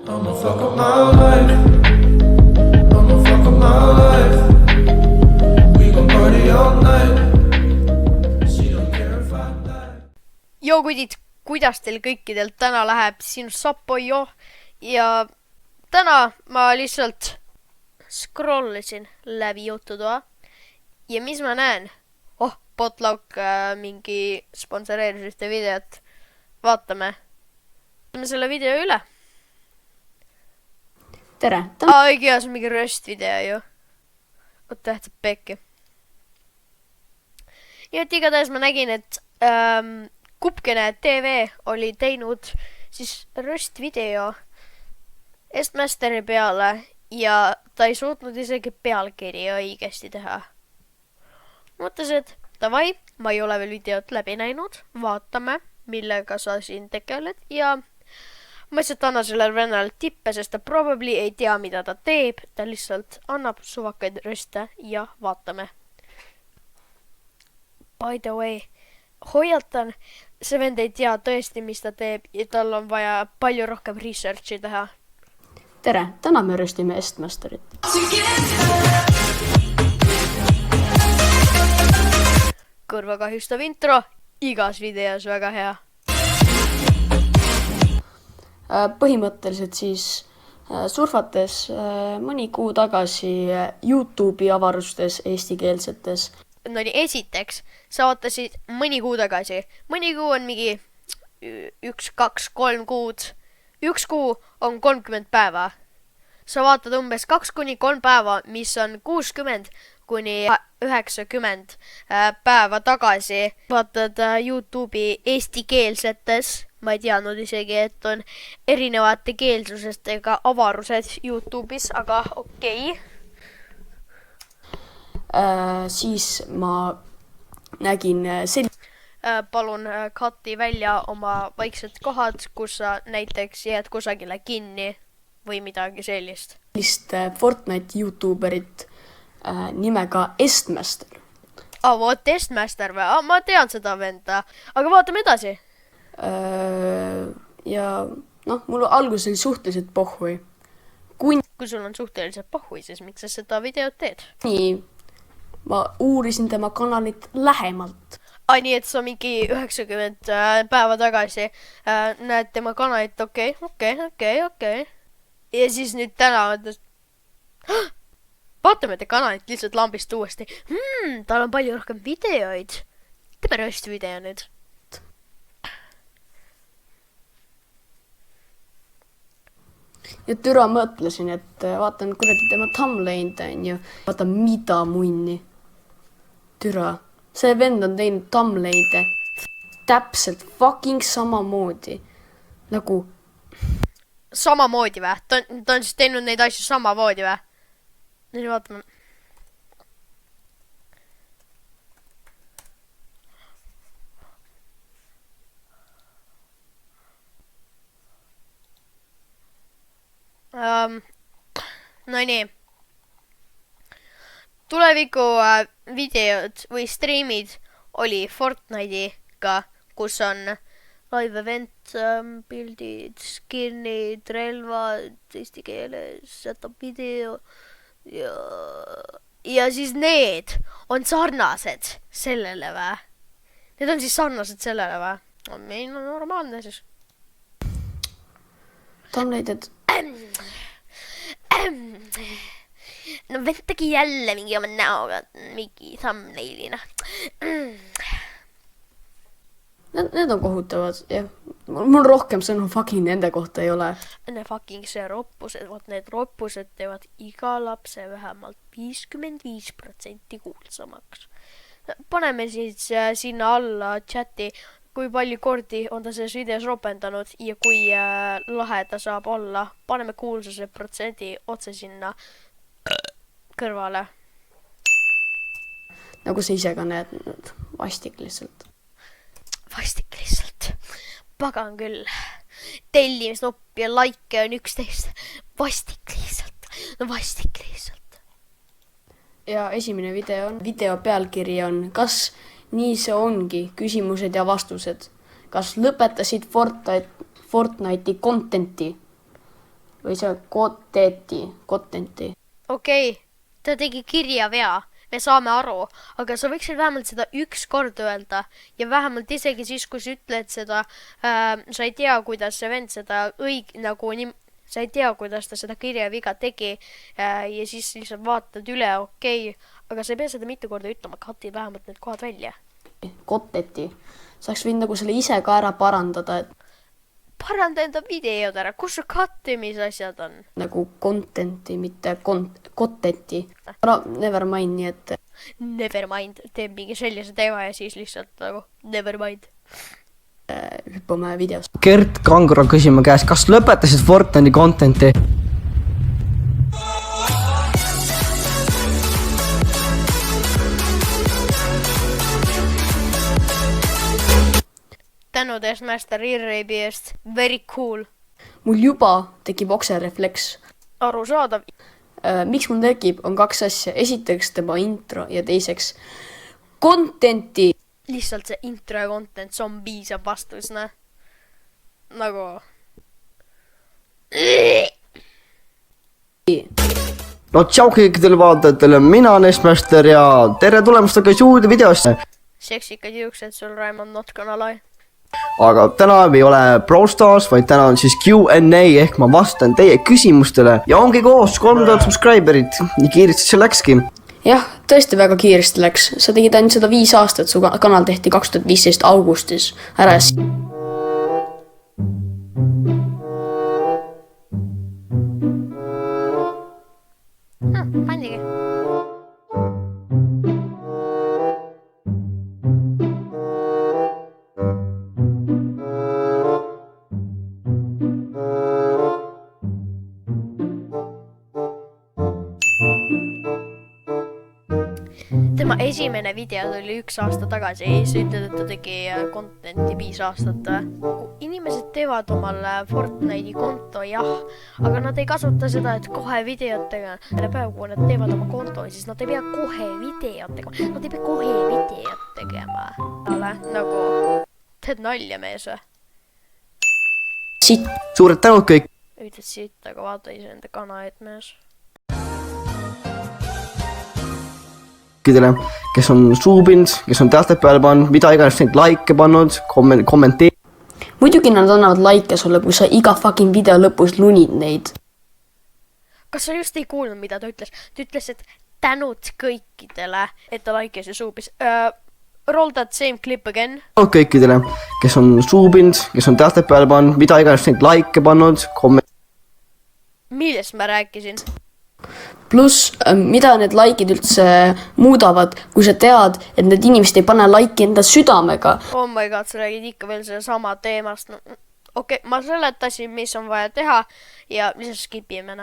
I'ma fuck up my life. I'ma fuck up my life. We gon' party all night. She don't care if I die. Joo kudid, kuidas teil kõikidel täna läheb? Sinu Sappojo ja täna ma lihtsalt scrollisin läbi jututoa ja mis ma näen? Potlauk mingi sponsoreeris ühte videot. Vaatame selle video üle. Tere! Õige, see on mingi röst video ju. Tähtsab pekki. Ja et igatahes ma nägin, et Kupkene TV oli teinud siis röst video Estmasteri peale ja ta ei suutnud isegi pealkiri õigesti teha. Mõtlesin, et davai, ma ei ole veel videot läbi näinud, vaatame, millega sa siin tegeled ja ma lihtsalt annan sellele vennale tippe, sest ta probably ei tea, mida ta teeb, ta lihtsalt annab suvakaid röste ja vaatame. By the way, hoiatan, see vend ei tea tõesti, mis ta teeb ja tal on vaja palju rohkem researchi teha. Tere! Täna me röstime Estmasterit. Kõrva kahjustav intro, igas videos väga hea. Põhimõtteliselt siis surfates mõni kuu tagasi YouTube'i avarustes eestikeelsetes. No nii, esiteks, sa ootasid mõni kuu tagasi. Mõni kuu on mingi 1, 2, 3 kuud. 1 kuu on 30 päeva. Sa vaatad umbes 2-3 päeva, mis on 60 kuni 90 päeva tagasi. Vaatad YouTube'i eestikeelsetes. Ma ei teadnud isegi, et on erinevate keelsusest ega avarused YouTube'is, aga okei. Siis ma nägin Palun katti välja oma vaiksed kohad, kus sa näiteks jääd kusagile kinni või midagi sellist. sellist Fortnite YouTuberit nimega Estmaster. Vot Estmaster või? Ma tean seda venda, aga vaatame edasi. Ja mul alguses oli suhteliselt pohhui. Kui sul on suhteliselt pohhui, siis miks sa seda videot teed? Nii, ma uurisin tema kanalit lähemalt. Nii, et sa mingi 90 päeva tagasi näed tema kanalit, okei. Ja siis nüüd täna mõtles, vaatame te kanalit lihtsalt lambist uuesti. Tal on palju rohkem videoid. Teeme röst video nüüd. Ja türa mõtlesin, et vaatan kuradi tema thumbnail'd on ju. Vaata mida munni. Türa. See vend on teinud thumbnail'de täpselt fucking samamoodi. Nagu Samamoodi vä? Ta on siis teinud neid asju samamoodi vä? Nüüd vaatame. No nii. Tuleviku videod või streamid oli Fortnite'iga, kus on live event, pildid, skin'id, relvad, eesti keeles, setup video ja siis need on sarnased sellele vä? Need on siis sarnased sellele vä? Meil on normaalne siis. thumbnail'd. No vend tegi jälle mingi oma näoga mingi thumbnail'ina. Need on kohutavad, jah. Mul rohkem sõnu fucking nende kohta ei ole. Ne fucking see roppused, vot need roppused teevad iga lapse vähemalt 55% kuulsamaks. Paneme siis sinna alla chati, kui palju kordi on ta selles videos ropendanud ja kui lahe ta saab olla. Paneme kuulsuse protsendi otse sinna kõrvale. Nagu sa ise ka näed, vastik lihtsalt. Vastik lihtsalt. Pagan küll. Tellimisnopp ja like on 11. Vastik lihtsalt. No vastik lihtsalt. Ja esimene video on. Video pealkiri on Kas nii see ongi? Küsimused ja vastused. Kas lõpetasid Fortnite'i contenti? või see content'i. okei, ta tegi kirjavea, me saame aru, aga sa võiksid vähemalt seda üks kord öelda ja vähemalt isegi siis, kui sa ütled seda, sa ei tea, kuidas see vend seda sa ei tea, kuidas ta seda kirjaviga tegi ja siis lihtsalt vaatad üle, okei, aga sa ei pea seda mitu korda ütlema, kati vähemalt need kohad välja. Content'i. Saaks võinud nagu selle ise ka ära parandada, et Paranda enda videod ära, kus su kattimisasjad on? nagu content'i, mitte content'i. No never mind, nii et Nevermind, teeb mingi sellise teema ja siis lihtsalt nagu nevermind. hüppame videost. Gert Kangro küsima käest, kas lõpetasid Fortnite'i content'i? Tänud Esmaster Irreibi eest, very cool. Mul juba tekib okserefleks. Arusaadav. Miks mul tekib, on kaks asja. Esiteks tema intro ja teiseks content'i. Lihtsalt see intro ja content, see on piisav vastus, ne? Nagu... No tšau kõikidele vaatajatele, mina olen Esmaster ja tere tulemast tagasi uude videosse. Seksikad juuksed sul, Raimond, not gonna lie. Aga täna ei ole Brawl Stars, vaid täna on siis Q&A ehk ma vastan teie küsimustele ja ongi koos 3000 subscriberit. Nii kiiresti see läkski. Jah, tõesti väga kiiresti läks. Sa tegid ainult seda 5 aastat, su kanal tehti 2015 augustis. Ära Pandigi. Tema esimene video tuli 1 aasta tagasi ja siis ütled, et ta tegi content'i 5 aastat. Inimesed teevad omale Fortnite'i konto, jah, aga nad ei kasuta seda, et kohe videot tegema. Selle päev, kui nad teevad oma konto, siis nad ei pea kohe videot tegema. Nad ei pea kohe videot tegema. Nagu, teed nalja, mees või? Suured tänud kõik. Ütled siit, aga vaata ise enda kana, et mees. Kõikidele, kes on suubinud, kes on tähted peale pannud, mida iganes neid like pannud, kommenteerinud. Muidugi nad annavad like sulle, kui sa iga fucking video lõpus lunid neid. Kas sa just ei kuulnud, mida ta ütles? Ta ütles, et tänud kõikidele, et ta like'is ja suubis. Roll that same clip again. Tänud kõikidele, kes on suubinud, kes on tähted peale pannud, mida iganes neid like pannud, Millest ma rääkisin? Pluss, mida need like'id üldse muudavad, kui sa tead, et need inimesed ei pane like'i enda südamega. Oh my god, sa räägid ikka veel selle sama teemast. Okei, ma seletasin, mis on vaja teha ja lihtsalt skipime.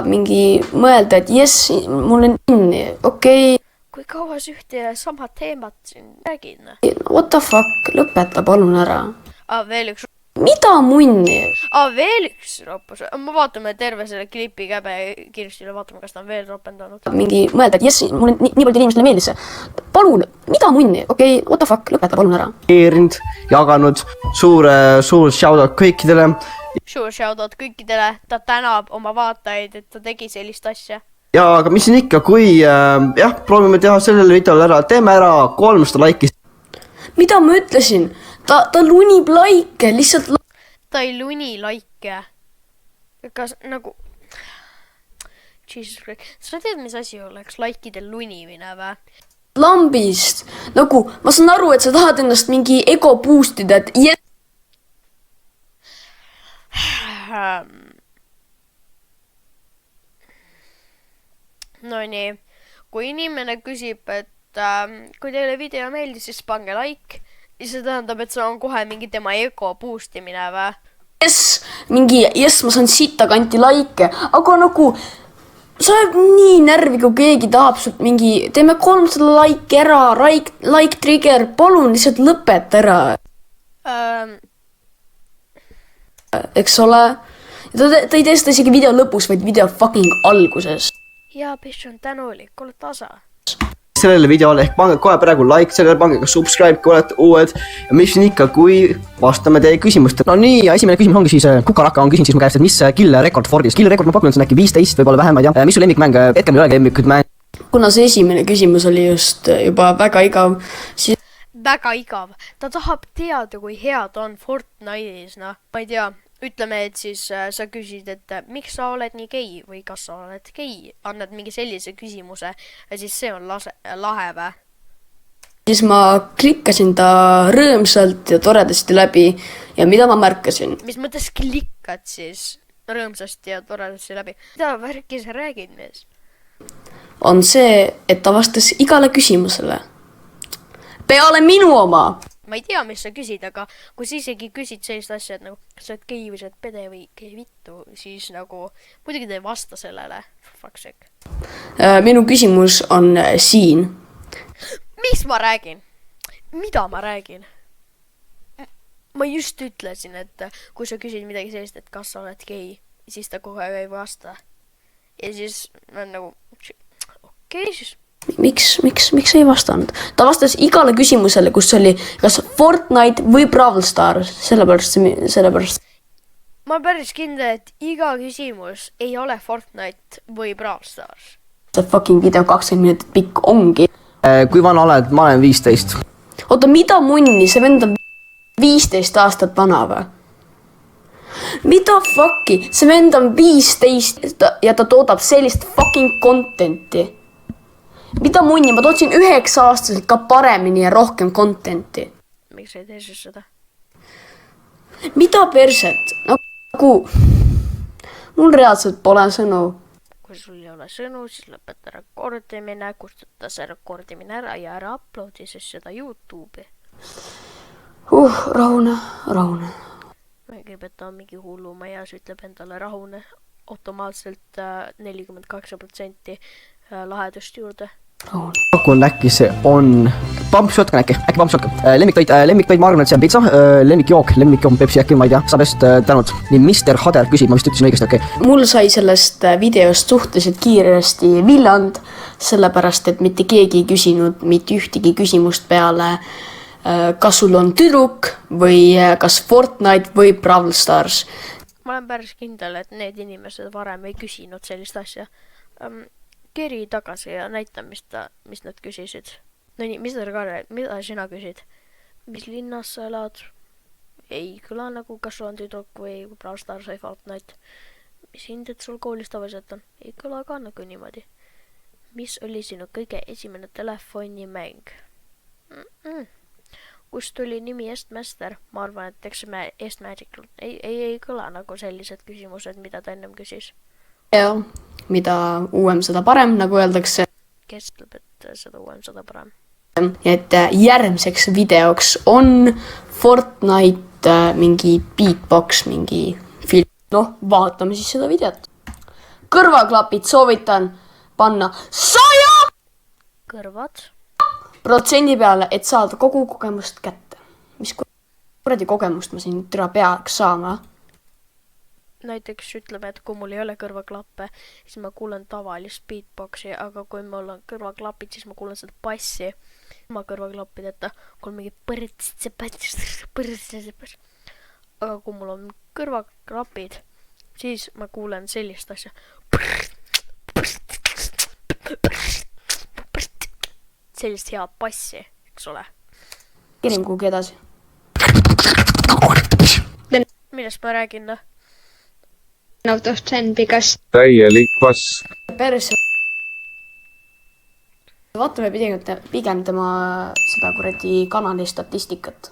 Mingi mõelda, et jess, mul on inni, okei. Kui kaua sa ühte ja sama teemat siin räägin? What the fuck, lõpeta palun ära. Veel üks. Mida munni? Veel üks roppus. Ma vaatame terve selle klipi käbe kiiresti üle, vaatame, kas ta on veel ropendanud. Mingi mõelda, et jess, mul on nii palju inimestele meeldis see. Palun, mida munni? Okei, what the fuck, lõpeta palun ära. Jaganud, suur shoutout kõikidele. Suur shoutout kõikidele, ta tänab oma vaatajaid, et ta tegi sellist asja. Ja aga mis siin ikka, kui proovime teha sellele videole ära, teeme ära 300 like'i. Mida ma ütlesin? Ta lunib like, lihtsalt ta ei luni like. Kas nagu... Jesus Christ. Sa tead, mis asi oleks like'ide lunimine või? lambist. Nagu, ma saan aru, et sa tahad ennast mingi ego boostida, et No nii, kui inimene küsib, et kui teile video meeldis, siis pange like. Ja see tähendab, et see on kohe mingi tema ego boostimine või? Jess, ma saan sitta kanti like, aga nagu sa oled nii närvi, kui keegi tahab sult mingi, teeme 300 like ära, like trigger, palun lihtsalt lõpeta ära. Eks ole? Ta ei tee seda isegi video lõpus, vaid video fucking alguses. Jaa, bitch on tänulik, ole tasa. sellele videole ehk pange kohe praegu like sellele, pange ka subscribe, kui olete uued. Ja mis on ikka, kui vastame teie küsimustele. No nii, ja esimene küsimus ongi siis, Kukaraka on küsinud siis mu käest, et mis kill rekord Fordis. Kill rekord ma pakun, et see on äkki 15, võib-olla vähem, ma ei tea. Mis su lemmikmäng, hetkel meil ei olegi lemmikut mäng. kuna see esimene küsimus oli just juba väga igav, siis väga igav. Ta tahab teada, kui hea ta on Fortnite'is, noh. Ma ei tea, ütleme, et siis sa küsid, et miks sa oled nii gei või kas sa oled gei. Annad mingi sellise küsimuse ja siis see on lahe vä. siis ma klikkasin ta rõõmsalt ja toredasti läbi ja mida ma märkasin? Mis mõttes klikkad siis rõõmsasti ja toredasti läbi? Mida värki sa räägid, mees? On see, et ta vastas igale küsimusele. Peale minu oma! Ma ei tea, mis sa küsid, aga kui sa isegi küsid sellist asja, et nagu, kas sa oled gei või sa oled pede või gei vittu, siis nagu muidugi ta ei vasta sellele. Fuck sake. Minu küsimus on siin. Mis ma räägin? Mida ma räägin? Ma just ütlesin, et kui sa küsid midagi sellist, et kas sa oled gei, siis ta kohe ei vasta. Ja siis on nagu, okei, siis Miks ei vastanud? Ta vastas igale küsimusele, kus oli kas Fortnite või Brawl Stars, sellepärast. ma olen päris kindel, et iga küsimus ei ole Fortnite või Brawl Stars. See fucking video 20 minutit pikk ongi. Kui vana oled? Ma olen 15. Oota, mida munni? See vend on 15 aastat vana või? Mida fucki? See vend on 15 ja ta toodab sellist fucking contenti. Mida munni? Ma tootsin 9-aastaselt ka paremini ja rohkem contenti. Miks ei tee siis seda? Mida perset? Nagu... Mul reaalselt pole sõnu. Kui sul ei ole sõnu, siis lõpeta rekordimine, kustuta see rekordimine ära ja ära uploadi siis seda YouTube'i. Rahune. Kõigepealt ta on mingi hullumajas, ütleb endale rahune. Automaatselt 48% lahedust juurde. Pakun äkki see on Pump Shotgun äkki Pump Shotgun. Lemmiktoid ma arvan, et see on pitsa. Lemmikjook on Pepsi äkki, ma ei tea. Saab just tänud. Nii Mr. Hader küsib, ma vist ütlesin õigesti, okei. Mul sai sellest videost suhteliselt kiiresti villand, sellepärast et mitte keegi ei küsinud mitte ühtegi küsimust peale, kas sul on tüdruk või kas Fortnite või Brawl Stars. Ma olen päris kindel, et need inimesed varem ei küsinud sellist asja. Keri tagasi ja näita, mis nad küsisid. No nii, mida sina küsid? Mis linnas sa elad? Ei kõla nagu, kas sul on tüdruk või Brawl Stars või Fortnite. Mis hinded sul koolis tavaliselt on? Ei kõla ka nagu niimoodi. Mis oli sinu kõige esimene telefonimäng? Kust tuli nimi Estmaster? Ma arvan, et eks me Estmagical. Ei kõla nagu sellised küsimused, mida ta ennem küsis. Ja, mida uuem, seda parem, nagu öeldakse. Kes ütleb, et seda uuem, seda parem? Et järgmiseks videoks on Fortnite mingi beatbox, mingi film. Noh, vaatame siis seda videot. Kõrvaklapid soovitan panna 100% Kõrvad. peale, et saada kogu kogemust kätte. Mis kuradi kogemust ma siin türa peaks saama? Näiteks ütleme, et kui mul ei ole kõrvaklappe, siis ma kuulen tavalist beatboxi, aga kui mul on kõrvaklapid, siis ma kuulen seda bassi. Ma kõrvaklappideta, kui mingi aga kui mul on kõrvaklapid, siis ma kuulen sellist asja. Sellist head bassi, eks ole. Kerim kuhugi edasi. Millest ma räägin, noh? Out of 10 because täielik vass. Perse. Vaatame pigem tema seda kuradi kanali statistikat.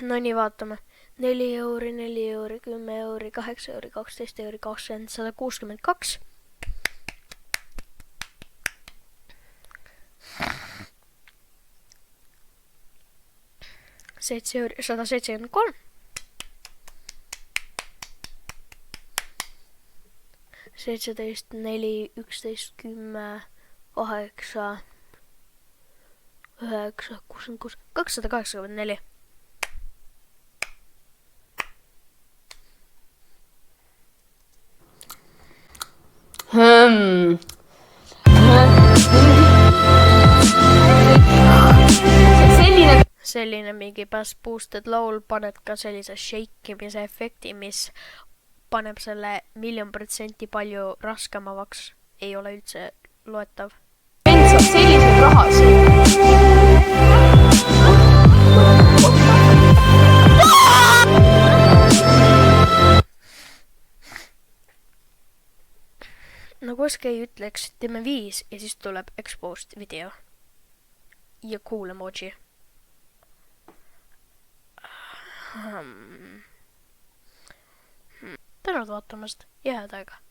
No nii, vaatame. 4 euri, 4 euri, 10 euri, 8 euri, 12 euri, 20, 162. €7, 173. 17, 4, 11, 10, 8, 9, 66, 284. selline mingi bass boosted laul, paned ka sellise shake imise efekti, mis paneb selle 1,000,000% palju raskemavaks, ei ole üldse loetav. vend saab selliseid rahasid. nagu Oskei ütleks, teeme 5 ja siis tuleb exposed video. Ja cool emoji. Tänud vaatamast ja head aega.